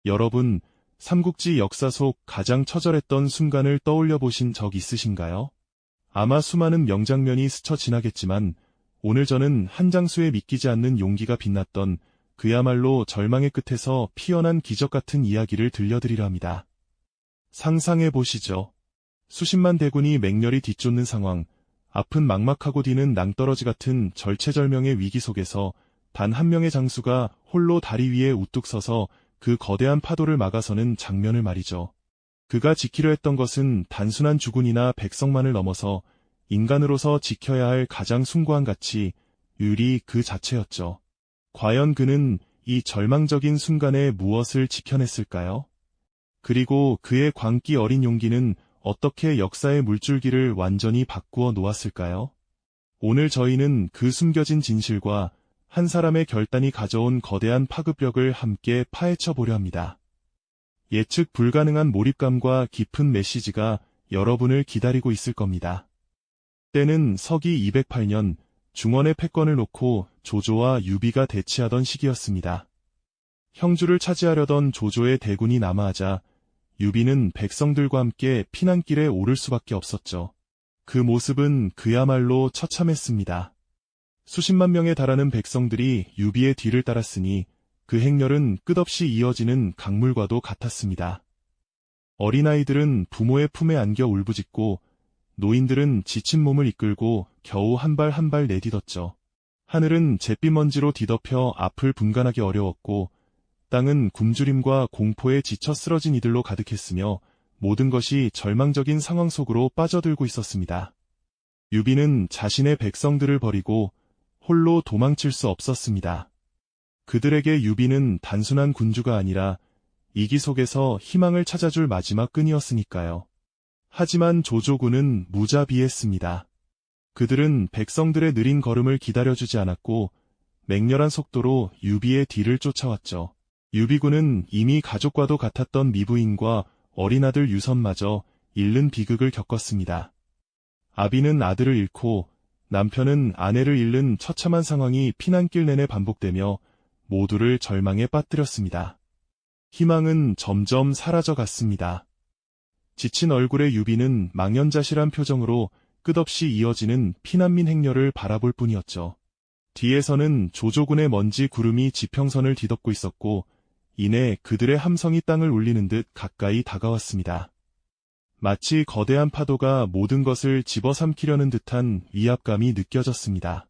여러분, 삼국지 역사 속 가장 처절했던 순간을 떠올려 보신 적 있으신가요? 아마 수많은 명장면이 스쳐 지나겠지만 오늘 저는 한장수의 믿기지 않는 용기가 빛났던 그야말로 절망의 끝에서 피어난 기적 같은 이야기를 들려드리려 합니다. 상상해 보시죠. 수십만 대군이 맹렬히 뒤쫓는 상황, 앞은 막막하고 뒤는 낭떠러지 같은 절체절명의 위기 속에서 단 한 명의 장수가 홀로 다리 위에 우뚝 서서 그 거대한 파도를 막아서는 장면을 말이죠. 그가 지키려 했던 것은 단순한 주군이나 백성만을 넘어서 인간으로서 지켜야 할 가장 숭고한 가치, 의리 그 자체였죠. 과연 그는 이 절망적인 순간에 무엇을 지켜냈을까요? 그리고 그의 광기 어린 용기는 어떻게 역사의 물줄기를 완전히 바꾸어 놓았을까요? 오늘 저희는 그 숨겨진 진실과 한 사람의 결단이 가져온 거대한 파급력을 함께 파헤쳐 보려 합니다. 예측 불가능한 몰입감과 깊은 메시지가 여러분을 기다리고 있을 겁니다. 때는 서기 208년 중원의 패권을 놓고 조조와 유비가 대치하던 시기였습니다. 형주를 차지하려던 조조의 대군이 남하하자 유비는 백성들과 함께 피난길에 오를 수밖에 없었죠. 그 모습은 그야말로 처참했습니다. 수십만 명에 달하는 백성들이 유비의 뒤를 따랐으니 그 행렬은 끝없이 이어지는 강물과도 같았습니다. 어린아이들은 부모의 품에 안겨 울부짖고 노인들은 지친 몸을 이끌고 겨우 한 발 한 발 내딛었죠. 하늘은 잿빛 먼지로 뒤덮여 앞을 분간하기 어려웠고 땅은 굶주림과 공포에 지쳐 쓰러진 이들로 가득했으며 모든 것이 절망적인 상황 속으로 빠져들고 있었습니다. 유비는 자신의 백성들을 버리고 홀로 도망칠 수 없었습니다. 그들에게 유비는 단순한 군주가 아니라 이기 속에서 희망을 찾아줄 마지막 끈이었으니까요. 하지만 조조군은 무자비했습니다. 그들은 백성들의 느린 걸음을 기다려주지 않았고 맹렬한 속도로 유비의 뒤를 쫓아왔죠. 유비군은 이미 가족과도 같았던 미부인과 어린아들 유선마저 잃는 비극을 겪었습니다. 아비는 아들을 잃고 남편은 아내를 잃는 처참한 상황이 피난길 내내 반복되며 모두를 절망에 빠뜨렸습니다. 희망은 점점 사라져갔습니다. 지친 얼굴의 유비는 망연자실한 표정으로 끝없이 이어지는 피난민 행렬을 바라볼 뿐이었죠. 뒤에서는 조조군의 먼지 구름이 지평선을 뒤덮고 있었고 이내 그들의 함성이 땅을 울리는 듯 가까이 다가왔습니다. 마치 거대한 파도가 모든 것을 집어삼키려는 듯한 위압감이 느껴졌습니다.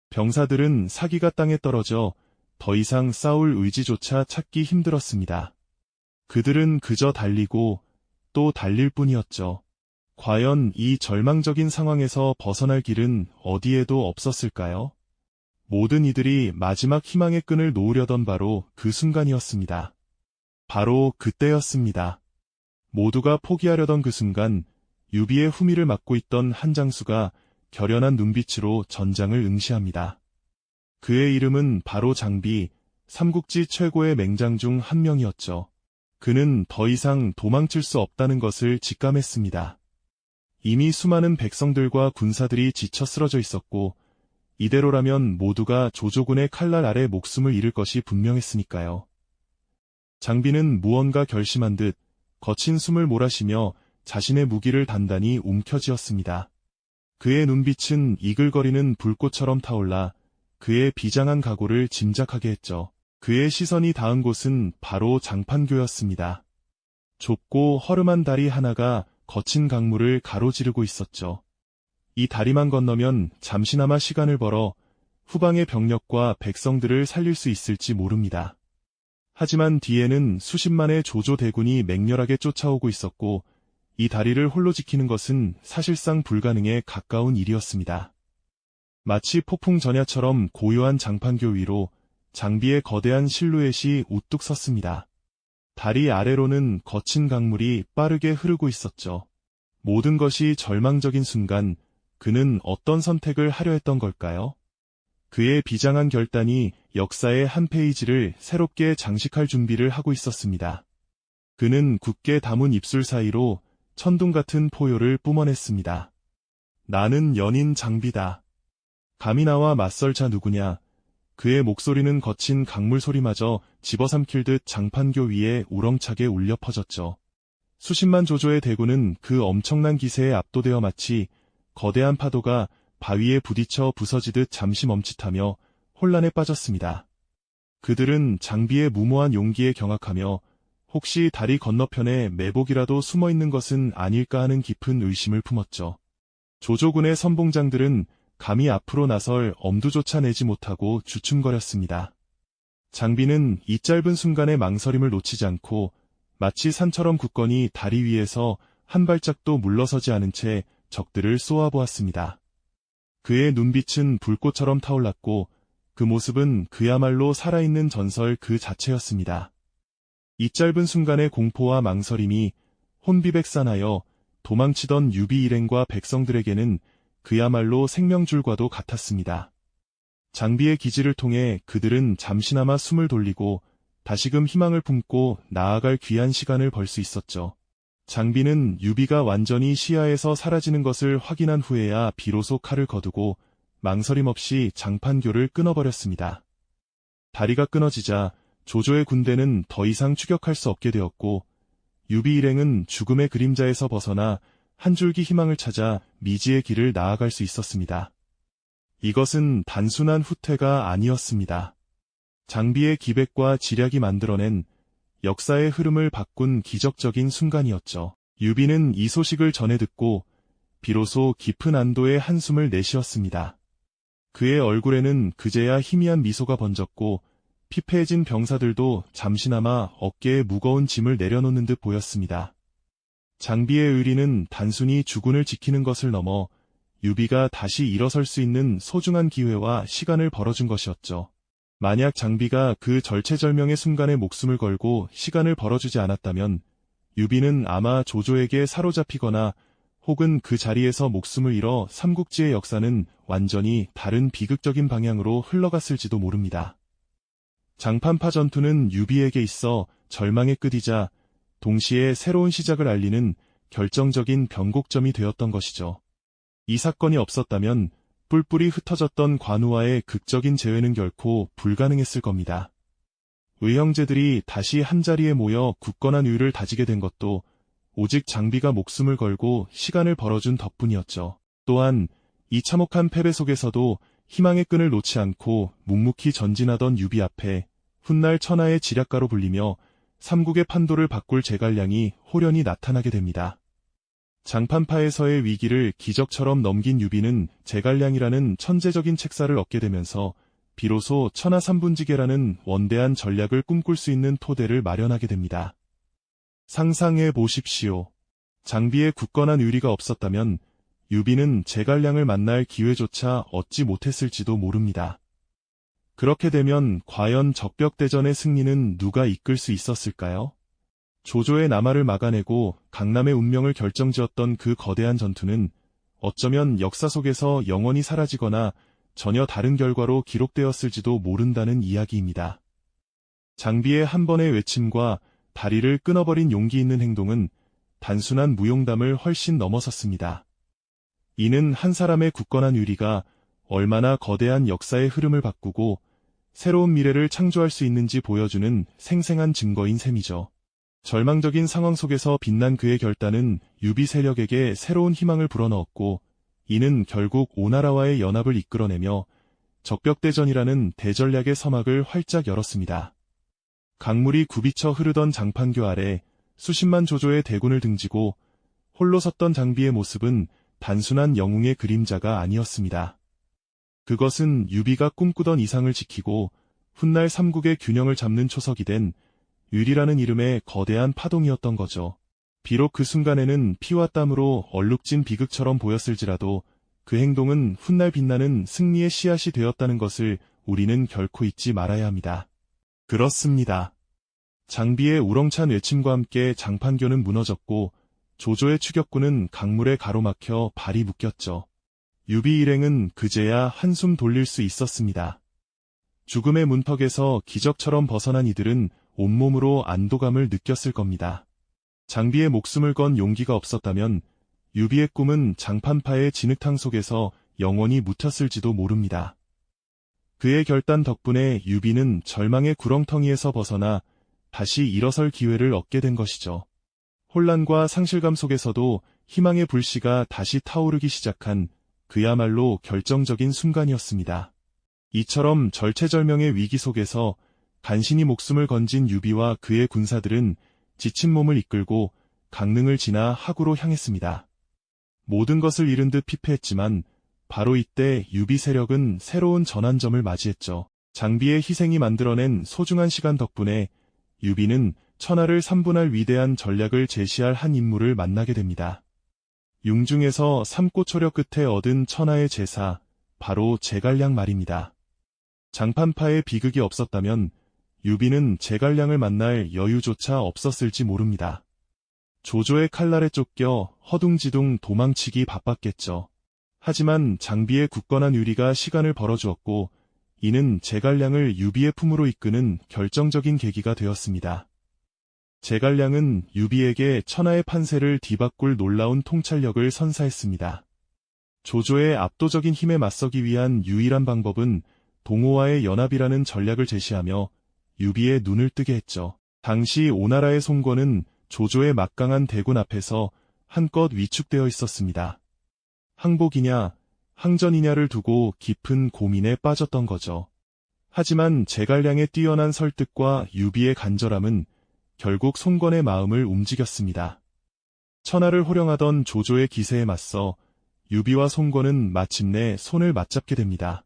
병사들은 사기가 땅에 떨어져 더 이상 싸울 의지조차 찾기 힘들었습니다. 그들은 그저 달리고 또 달릴 뿐이었죠. 과연 이 절망적인 상황에서 벗어날 길은 어디에도 없었을까요? 모든 이들이 마지막 희망의 끈을 놓으려던 바로 그 순간이었습니다. 바로 그때였습니다. 모두가 포기하려던 그 순간 유비의 후미를 막고 있던 한 장수가 결연한 눈빛으로 전장을 응시합니다. 그의 이름은 바로 장비, 삼국지 최고의 맹장 중 한 명이었죠. 그는 더 이상 도망칠 수 없다는 것을 직감했습니다. 이미 수많은 백성들과 군사들이 지쳐 쓰러져 있었고 이대로라면 모두가 조조군의 칼날 아래 목숨을 잃을 것이 분명했으니까요. 장비는 무언가 결심한 듯 거친 숨을 몰아쉬며 자신의 무기를 단단히 움켜쥐었습니다. 그의 눈빛은 이글거리는 불꽃처럼 타올라 그의 비장한 각오를 짐작하게 했죠. 그의 시선이 닿은 곳은 바로 장판교였습니다. 좁고 허름한 다리 하나가 거친 강물을 가로지르고 있었죠. 이 다리만 건너면 잠시나마 시간을 벌어 후방의 병력과 백성들을 살릴 수 있을지 모릅니다. 하지만 뒤에는 수십만의 조조 대군이 맹렬하게 쫓아오고 있었고 이 다리를 홀로 지키는 것은 사실상 불가능에 가까운 일이었습니다. 마치 폭풍 전야처럼 고요한 장판교 위로 장비의 거대한 실루엣이 우뚝 섰습니다. 다리 아래로는 거친 강물이 빠르게 흐르고 있었죠. 모든 것이 절망적인 순간 그는 어떤 선택을 하려 했던 걸까요? 그의 비장한 결단이 역사의 한 페이지를 새롭게 장식할 준비를 하고 있었습니다. 그는 굳게 담은 입술 사이로 천둥 같은 포효를 뿜어냈습니다. 나는 연인 장비다. 감히 나와 맞설 자 누구냐? 그의 목소리는 거친 강물 소리마저 집어삼킬 듯 장판교 위에 우렁차게 울려 퍼졌죠. 수십만 조조의 대군은 그 엄청난 기세에 압도되어 마치 거대한 파도가 바위에 부딪혀 부서지듯 잠시 멈칫하며 혼란에 빠졌습니다. 그들은 장비의 무모한 용기에 경악하며 혹시 다리 건너편에 매복이라도 숨어있는 것은 아닐까 하는 깊은 의심을 품었죠. 조조군의 선봉장들은 감히 앞으로 나설 엄두조차 내지 못하고 주춤거렸습니다. 장비는 이 짧은 순간의 망설임을 놓치지 않고 마치 산처럼 굳건히 다리 위에서 한 발짝도 물러서지 않은 채 적들을 쏘아보았습니다. 그의 눈빛은 불꽃처럼 타올랐고 그 모습은 그야말로 살아있는 전설 그 자체였습니다. 이 짧은 순간의 공포와 망설임이 혼비백산하여 도망치던 유비 일행과 백성들에게는 그야말로 생명줄과도 같았습니다. 장비의 기지를 통해 그들은 잠시나마 숨을 돌리고 다시금 희망을 품고 나아갈 귀한 시간을 벌 수 있었죠. 장비는 유비가 완전히 시야에서 사라지는 것을 확인한 후에야 비로소 칼을 거두고 망설임 없이 장판교를 끊어버렸습니다. 다리가 끊어지자 조조의 군대는 더 이상 추격할 수 없게 되었고 유비 일행은 죽음의 그림자에서 벗어나 한 줄기 희망을 찾아 미지의 길을 나아갈 수 있었습니다. 이것은 단순한 후퇴가 아니었습니다. 장비의 기백과 지략이 만들어낸 역사의 흐름을 바꾼 기적적인 순간이었죠. 유비는 이 소식을 전해 듣고 비로소 깊은 안도의 한숨을 내쉬었습니다. 그의 얼굴에는 그제야 희미한 미소가 번졌고 피폐해진 병사들도 잠시나마 어깨에 무거운 짐을 내려놓는 듯 보였습니다. 장비의 의리는 단순히 주군을 지키는 것을 넘어 유비가 다시 일어설 수 있는 소중한 기회와 시간을 벌어준 것이었죠. 만약 장비가 그 절체절명의 순간에 목숨을 걸고 시간을 벌어주지 않았다면 유비는 아마 조조에게 사로잡히거나 혹은 그 자리에서 목숨을 잃어 삼국지의 역사는 완전히 다른 비극적인 방향으로 흘러갔을지도 모릅니다. 장판파 전투는 유비에게 있어 절망의 끝이자 동시에 새로운 시작을 알리는 결정적인 변곡점이 되었던 것이죠. 이 사건이 없었다면 뿔뿔이 흩어졌던 관우와의 극적인 재회는 결코 불가능했을 겁니다. 의형제들이 다시 한자리에 모여 굳건한 의를 다지게 된 것도 오직 장비가 목숨을 걸고 시간을 벌어준 덕분이었죠. 또한 이 참혹한 패배 속에서도 희망의 끈을 놓지 않고 묵묵히 전진하던 유비 앞에 훗날 천하의 지략가로 불리며 삼국의 판도를 바꿀 제갈량이 호련히 나타나게 됩니다. 장판파에서의 위기를 기적처럼 넘긴 유비는 제갈량이라는 천재적인 책사를 얻게 되면서 비로소 천하삼분지계라는 원대한 전략을 꿈꿀 수 있는 토대를 마련하게 됩니다. 상상해 보십시오. 장비의 굳건한 의리가 없었다면 유비는 제갈량을 만날 기회조차 얻지 못했을지도 모릅니다. 그렇게 되면 과연 적벽대전의 승리는 누가 이끌 수 있었을까요? 조조의 남하를 막아내고 강남의 운명을 결정지었던 그 거대한 전투는 어쩌면 역사 속에서 영원히 사라지거나 전혀 다른 결과로 기록되었을지도 모른다는 이야기입니다. 장비의 한 번의 외침과 다리를 끊어버린 용기 있는 행동은 단순한 무용담을 훨씬 넘어섰습니다. 이는 한 사람의 굳건한 의리가 얼마나 거대한 역사의 흐름을 바꾸고 새로운 미래를 창조할 수 있는지 보여주는 생생한 증거인 셈이죠. 절망적인 상황 속에서 빛난 그의 결단은 유비 세력에게 새로운 희망을 불어넣었고 이는 결국 오나라와의 연합을 이끌어내며 적벽대전이라는 대전략의 서막을 활짝 열었습니다. 강물이 굽이쳐 흐르던 장판교 아래 수십만 조조의 대군을 등지고 홀로 섰던 장비의 모습은 단순한 영웅의 그림자가 아니었습니다. 그것은 유비가 꿈꾸던 이상을 지키고 훗날 삼국의 균형을 잡는 초석이 된 유리라는 이름의 거대한 파동이었던 거죠. 비록 그 순간에는 피와 땀으로 얼룩진 비극처럼 보였을지라도 그 행동은 훗날 빛나는 승리의 씨앗이 되었다는 것을 우리는 결코 잊지 말아야 합니다. 그렇습니다. 장비의 우렁찬 외침과 함께 장판교는 무너졌고 조조의 추격군은 강물에 가로막혀 발이 묶였죠. 유비 일행은 그제야 한숨 돌릴 수 있었습니다. 죽음의 문턱에서 기적처럼 벗어난 이들은 온몸으로 안도감을 느꼈을 겁니다. 장비의 목숨을 건 용기가 없었다면 유비의 꿈은 장판파의 진흙탕 속에서 영원히 묻혔을지도 모릅니다. 그의 결단 덕분에 유비는 절망의 구렁텅이에서 벗어나 다시 일어설 기회를 얻게 된 것이죠. 혼란과 상실감 속에서도 희망의 불씨가 다시 타오르기 시작한 그야말로 결정적인 순간이었습니다. 이처럼 절체절명의 위기 속에서 간신히 목숨을 건진 유비와 그의 군사들은 지친 몸을 이끌고 강릉을 지나 하구로 향했습니다. 모든 것을 잃은 듯 피폐했지만 바로 이때 유비 세력은 새로운 전환점을 맞이했죠. 장비의 희생이 만들어낸 소중한 시간 덕분에 유비는 천하를 삼분할 위대한 전략을 제시할 한 인물을 만나게 됩니다. 융중에서 삼고초려 끝에 얻은 천하의 제사, 바로 제갈량 말입니다. 장판파의 비극이 없었다면 유비는 제갈량을 만날 여유조차 없었을지 모릅니다. 조조의 칼날에 쫓겨 허둥지둥 도망치기 바빴겠죠. 하지만 장비의 굳건한 유리가 시간을 벌어주었고 이는 제갈량을 유비의 품으로 이끄는 결정적인 계기가 되었습니다. 제갈량은 유비에게 천하의 판세를 뒤바꿀 놀라운 통찰력을 선사했습니다. 조조의 압도적인 힘에 맞서기 위한 유일한 방법은 동호와의 연합이라는 전략을 제시하며 유비의 눈을 뜨게 했죠. 당시 오나라의 송건은 조조의 막강한 대군 앞에서 한껏 위축되어 있었습니다. 항복이냐, 항전이냐를 두고 깊은 고민에 빠졌던 거죠. 하지만 제갈량의 뛰어난 설득과 유비의 간절함은 결국 송건의 마음을 움직였습니다. 천하를 호령하던 조조의 기세에 맞서 유비와 송건은 마침내 손을 맞잡게 됩니다.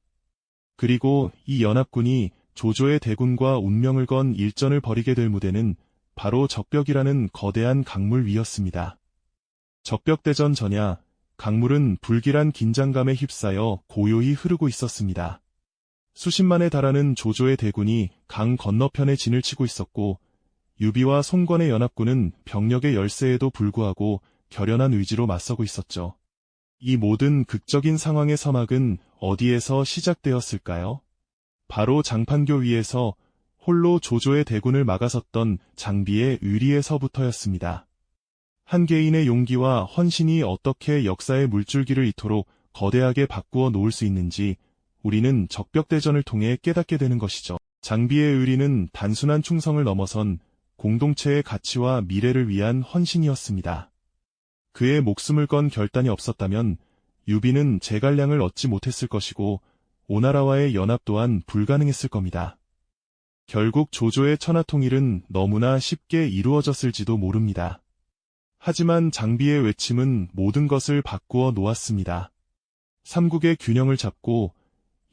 그리고 이 연합군이 조조의 대군과 운명을 건 일전을 벌이게 될 무대는 바로 적벽이라는 거대한 강물 위였습니다. 적벽대전 전야, 강물은 불길한 긴장감에 휩싸여 고요히 흐르고 있었습니다. 수십만에 달하는 조조의 대군이 강 건너편에 진을 치고 있었고 유비와 송건의 연합군은 병력의 열세에도 불구하고 결연한 의지로 맞서고 있었죠. 이 모든 극적인 상황의 서막은 어디에서 시작되었을까요? 바로 장판교 위에서 홀로 조조의 대군을 막아섰던 장비의 의리에서부터였습니다. 한 개인의 용기와 헌신이 어떻게 역사의 물줄기를 이토록 거대하게 바꾸어 놓을 수 있는지 우리는 적벽대전을 통해 깨닫게 되는 것이죠. 장비의 의리는 단순한 충성을 넘어선 공동체의 가치와 미래를 위한 헌신이었습니다. 그의 목숨을 건 결단이 없었다면 유비는 제갈량을 얻지 못했을 것이고 오나라와의 연합 또한 불가능했을 겁니다. 결국 조조의 천하통일은 너무나 쉽게 이루어졌을지도 모릅니다. 하지만 장비의 외침은 모든 것을 바꾸어 놓았습니다. 삼국의 균형을 잡고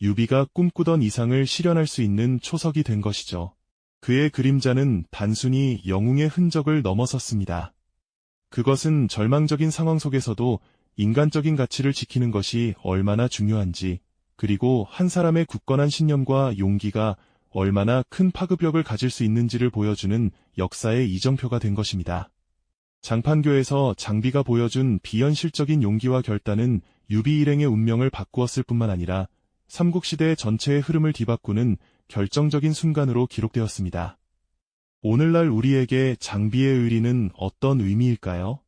유비가 꿈꾸던 이상을 실현할 수 있는 초석이 된 것이죠. 그의 그림자는 단순히 영웅의 흔적을 넘어섰습니다. 그것은 절망적인 상황 속에서도 인간적인 가치를 지키는 것이 얼마나 중요한지, 그리고 한 사람의 굳건한 신념과 용기가 얼마나 큰 파급력을 가질 수 있는지를 보여주는 역사의 이정표가 된 것입니다. 장판교에서 장비가 보여준 비현실적인 용기와 결단은 유비 일행의 운명을 바꾸었을 뿐만 아니라 삼국시대 전체의 흐름을 뒤바꾸는 결정적인 순간으로 기록되었습니다. 오늘날 우리에게 장비의 의리는 어떤 의미일까요?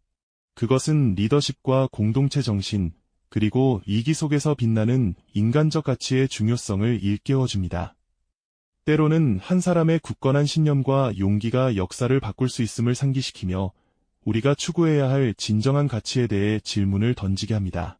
그것은 리더십과 공동체 정신, 그리고 위기 속에서 빛나는 인간적 가치의 중요성을 일깨워줍니다. 때로는 한 사람의 굳건한 신념과 용기가 역사를 바꿀 수 있음을 상기시키며 우리가 추구해야 할 진정한 가치에 대해 질문을 던지게 합니다.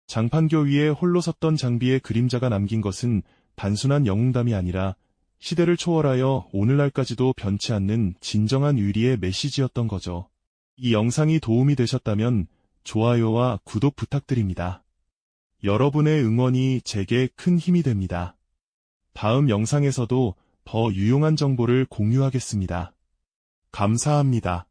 장판교 위에 홀로 섰던 장비의 그림자가 남긴 것은 단순한 영웅담이 아니라 시대를 초월하여 오늘날까지도 변치 않는 진정한 의리의 메시지였던 거죠. 이 영상이 도움이 되셨다면 좋아요와 구독 부탁드립니다. 여러분의 응원이 제게 큰 힘이 됩니다. 다음 영상에서도 더 유용한 정보를 공유하겠습니다. 감사합니다.